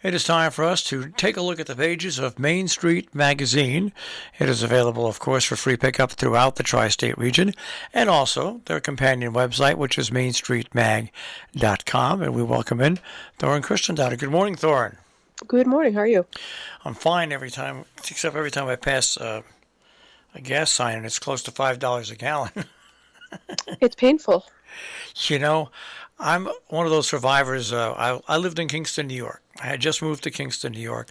It is time for us to take a look at the pages of Main Street Magazine. It is available, of course, for free pickup throughout the tri-state region, and also their companion website, which is mainstreetmag.com. And we welcome in Thorin Christendotter. Good morning, Thorin. Good morning. How are you? I'm fine except every time I pass a gas sign and it's close to $5 a gallon. It's painful. You know, I'm one of those survivors. I lived in Kingston, New York. I had just moved to Kingston, New York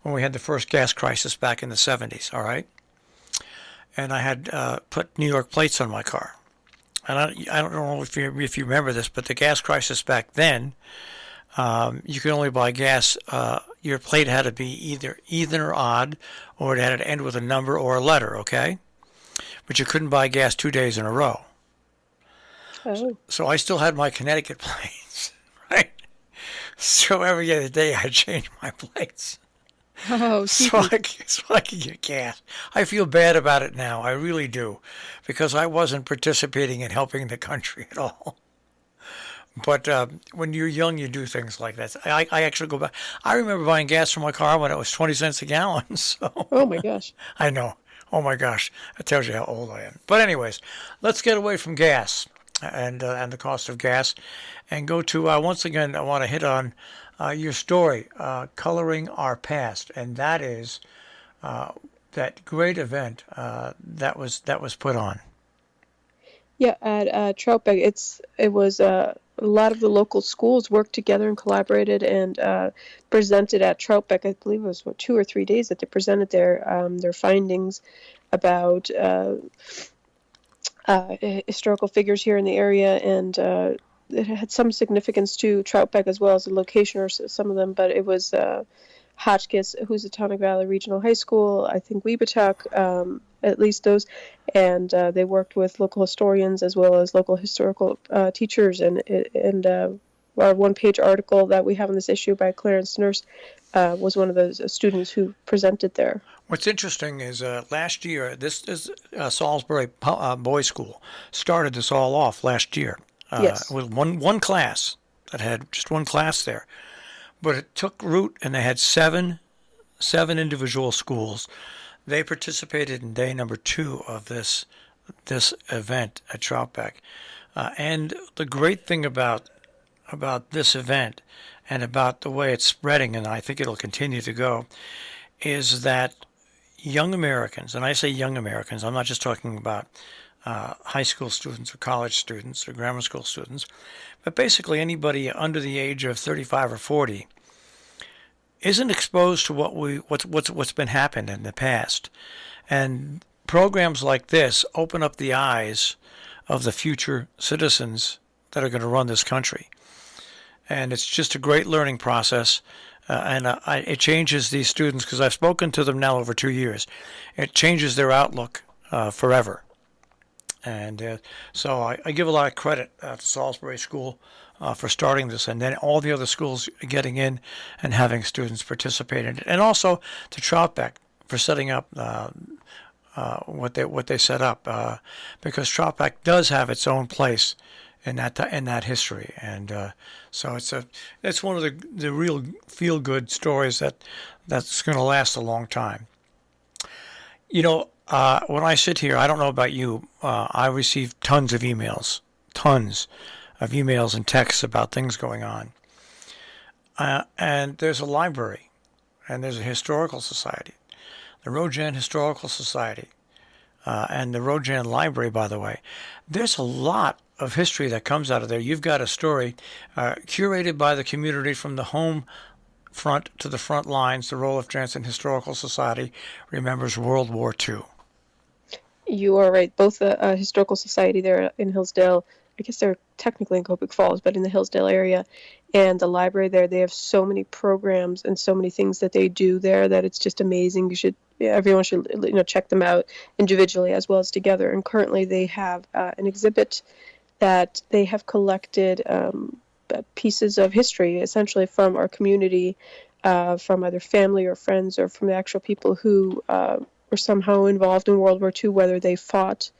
when we had the first gas crisis back in the 70s, all right? And I had put New York plates on my car. And I don't know if you remember this, but the gas crisis back then, you could only buy gas. Your plate had to be either even or odd, or it had to end with a number or a letter, okay? But you couldn't buy gas 2 days in a row. Oh. So I still had my Connecticut plates, right? So every other day I changed my plates. Oh, so I could get gas. I feel bad about it now. I really do. Because I wasn't participating in helping the country at all. But when you're young, you do things like that. I actually go back. I remember buying gas for my car when it was 20 cents a gallon. So Oh my gosh. I know. Oh my gosh. That tells you how old I am. But anyways, let's get away from gas and the cost of gas and go to, once again, I want to hit on your story, Coloring Our Past. And that is that great event that was put on. Yeah, at Troutbeck, it was a lot of the local schools worked together and collaborated and presented at Troutbeck. I believe it was 2 or 3 days that they presented their findings about historical figures here in the area, and it had some significance to Troutbeck as well as the location or some of them. But it was Hotchkiss, Housatonic Valley Regional High School, I think Weebatuck, at least those, and they worked with local historians as well as local historical teachers, and our one-page article that we have in this issue by Clarence Nurse was one of those students who presented there. What's interesting is last year, this is Salisbury Boys School started this all off last year Yes. with one class that had just one class there. But it took root, and they had seven individual schools. They participated in day number 2 of this event at Troutbeck. And the great thing about this event and about the way it's spreading, and I think it'll continue to go, is that young Americans, and I say young Americans, I'm not just talking about high school students or college students or grammar school students, but basically anybody under the age of 35 or 40 isn't exposed to what's been happened in the past. And programs like this open up the eyes of the future citizens that are going to run this country. And it's just a great learning process. It changes these students, because I've spoken to them now over 2 years. It changes their outlook forever. And so I give a lot of credit to Salisbury School for starting this, and then all the other schools getting in and having students participate in it, and also to Troutbeck for setting up what they set up, because Troutbeck does have its own place in that history, and so it's one of the real feel good stories that's going to last a long time. You know, when I sit here, I don't know about you, I receive tons of emails and texts about things going on. And there's a library, and there's a historical society, the Rojan Historical Society, and the Rojan Library, by the way. There's a lot of history that comes out of there. You've got a story curated by the community from the home front to the front lines. The Roloff Jansen Historical Society remembers World War II. You are right. Both the Historical Society there in Hillsdale, I guess they're technically in Copic Falls, but in the Hillsdale area, and the library there, they have so many programs and so many things that they do there that it's just amazing. Everyone should check them out individually as well as together. And currently they have an exhibit that they have collected pieces of history, essentially from our community, from either family or friends or from the actual people who were somehow involved in World War II, whether they fought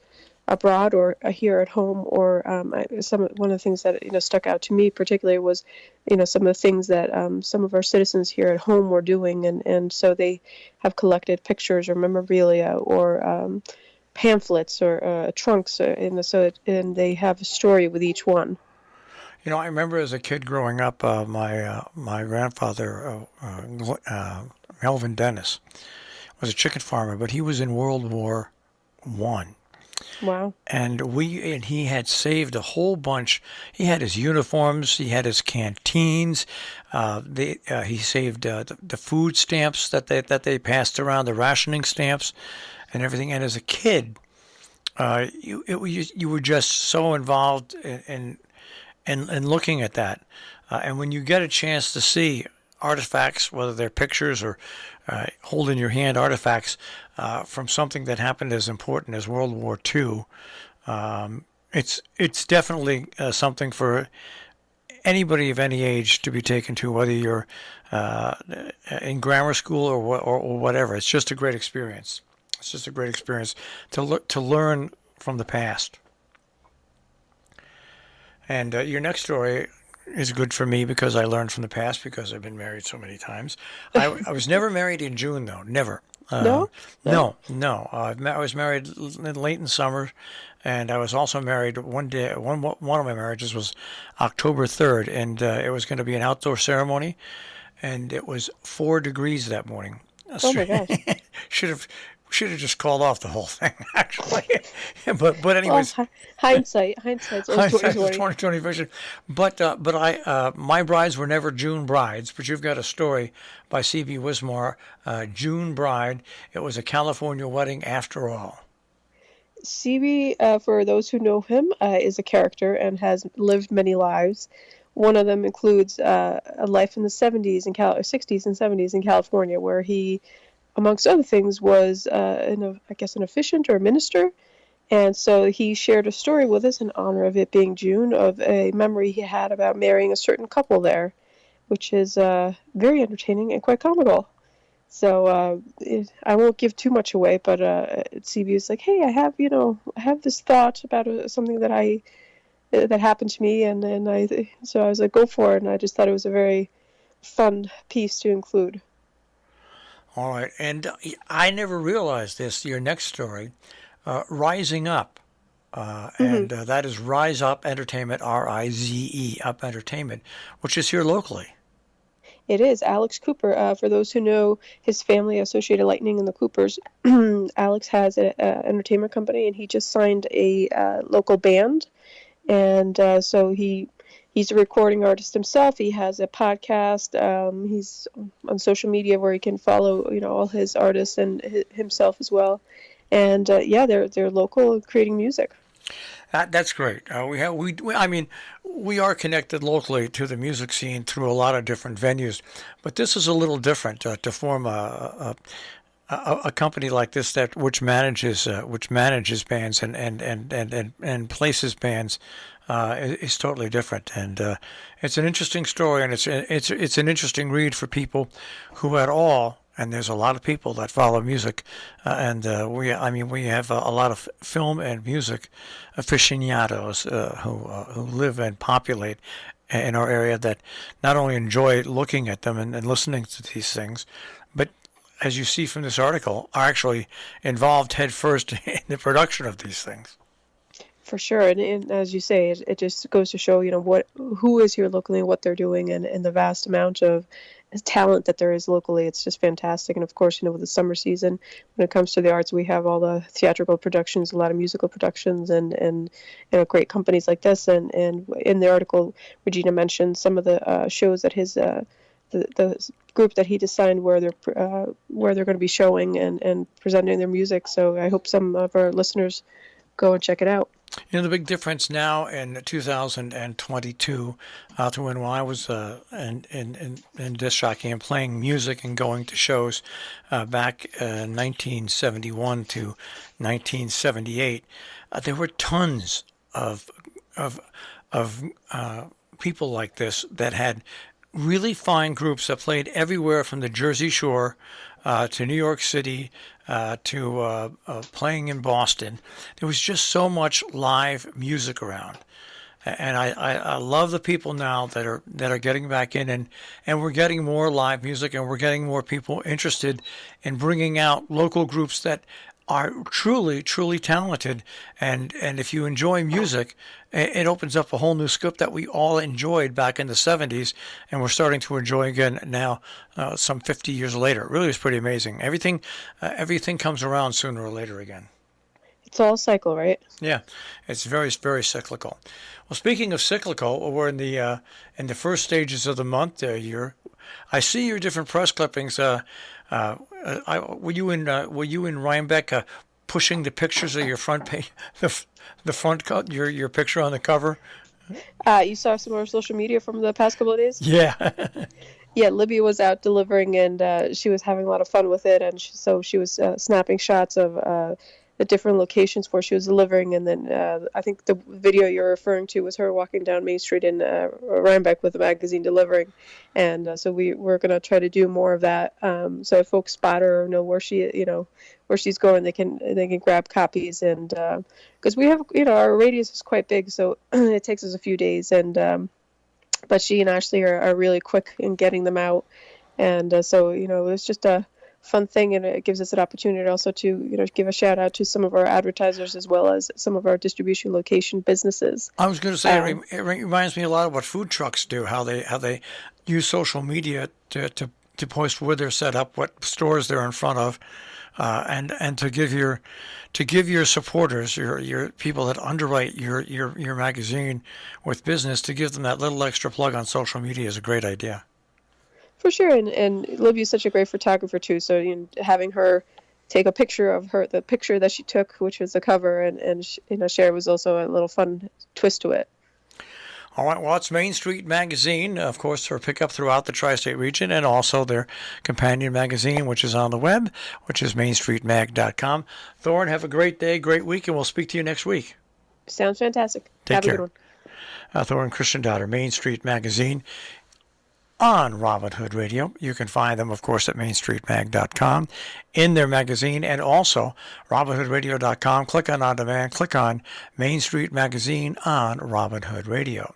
abroad or here at home. Or one of the things that stuck out to me particularly was some of the things that some of our citizens here at home were doing, and so they have collected pictures or memorabilia or pamphlets or trunks, and they have a story with each one. I remember as a kid growing up, my grandfather, Melvin Dennis, was a chicken farmer, but he was in World War One. Wow. And he had saved a whole bunch. He had his uniforms, he had his canteens. He saved the food stamps that they passed around, the rationing stamps, and everything. And as a kid, you were just so involved in looking at that. And when you get a chance to see artifacts, whether they're pictures or hold in your hand artifacts from something that happened as important as World War II, it's definitely something for anybody of any age to be taken to, whether you're in grammar school or whatever. It's just a great experience. It's just a great experience to learn from the past. And your next story is good for me because I learned from the past because I've been married so many times. I was never married in June, though. Never. No? No. I was married late in summer, and I was also married one day. One of my marriages was October 3rd, and it was going to be an outdoor ceremony, and it was 4 degrees that morning. Oh my gosh. should have just called off the whole thing, actually. but Well, anyways, hindsight's always hindsight's 2020. 2020 vision. But my brides were never June brides. But you've got a story by C.B. Wismar, June Bride. It was a California wedding after all. CB, for those who know him, is a character and has lived many lives. One of them includes a life in the 70s and 60s and 70s in California, where he, amongst other things, was an officiant or a minister. And so he shared a story with us in honor of it being June, of a memory he had about marrying a certain couple there, which is very entertaining and quite comical. So I won't give too much away, but CB is like, hey, I have this thought about something that happened to me, and so I was like, go for it, and I just thought it was a very fun piece to include. All right, and I never realized this. Your next story, Rising Up, Mm-hmm. and that is Rise Up Entertainment, RIZE Up Entertainment, which is here locally. It is Alex Cooper. For those who know his family, Associated Lightning and the Coopers, Alex has an entertainment company, and he just signed a local band. And so he's a recording artist himself. He has a podcast. He's on social media where he can follow all his artists and himself as well. And they're local and creating music. That's great. I mean, we are connected locally to the music scene through a lot of different venues, but this is a little different to form a company like this which manages bands and places bands is totally different, and it's an interesting story, and it's an interesting read for people who at all. And there's a lot of people that follow music, and we have a lot of film and music aficionados who live and populate in our area that not only enjoy looking at them and listening to these things, but as you see from this article, are actually involved headfirst in the production of these things. For sure, and as you say, it just goes to show, who is here locally and what they're doing, and the vast amount of talent that there is locally. It's just fantastic. And of course, with the summer season, when it comes to the arts, we have all the theatrical productions, a lot of musical productions, and great companies like this. And in the article, Regina mentioned some of the shows that his the group that he designed where they're going to be showing and presenting their music. So I hope some of our listeners go and check it out. The big difference now in 2022 to when I was in disc jockey and playing music and going to shows back 1971 to 1978, there were tons of people like this that had really fine groups that played everywhere from the Jersey Shore to New York City to playing in Boston. There was just so much live music around. And I love the people now that are getting back in, and we're getting more live music, and we're getting more people interested in bringing out local groups that are truly talented. And if you enjoy music, it opens up a whole new scope that we all enjoyed back in the 70s, and we're starting to enjoy again now, some 50 years later. It really is pretty amazing. Everything comes around sooner or later again. It's all cycle, right? Yeah, it's very cyclical. Well, speaking of cyclical, we're in the first stages of the month. I see your different press clippings. Were you in Rhinebeck pushing the pictures of your front page, the front cut, your picture on the cover? You saw some of our social media from the past couple of days? Yeah. Yeah, Libby was out delivering, and she was having a lot of fun with it, and so she was snapping shots of the different locations where she was delivering, and then I think the video you're referring to was her walking down Main Street in Rhinebeck with the magazine delivering, and so we're going to try to do more of that. So if folks spot her or know where where she's going, they can grab copies, and because we have our radius is quite big, so it takes us a few days, and but she and Ashley are really quick in getting them out, and so it was just a fun thing, and it gives us an opportunity also to give a shout out to some of our advertisers as well as some of our distribution location businesses. I was going to say it reminds me a lot of what food trucks do, how they use social media to post where they're set up, what stores they're in front of, and to give your supporters, your people that underwrite your magazine with business, to give them that little extra plug on social media is a great idea. For sure, and Libby is such a great photographer too. So having her take a picture of the picture that she took, which was the cover, and share was also a little fun twist to it. All right, well, it's Main Street Magazine, of course, for pickup throughout the tri-state region, and also their companion magazine, which is on the web, which is mainstreetmag.com. Thorne, have a great day, great week, and we'll speak to you next week. Sounds fantastic. Take care. Have a good one. Thorne Christian-Dotter, Main Street Magazine on Robin Hood Radio. You can find them, of course, at mainstreetmag.com in their magazine, and also robinhoodradio.com. Click on demand, click on Main Street Magazine on Robin Hood Radio.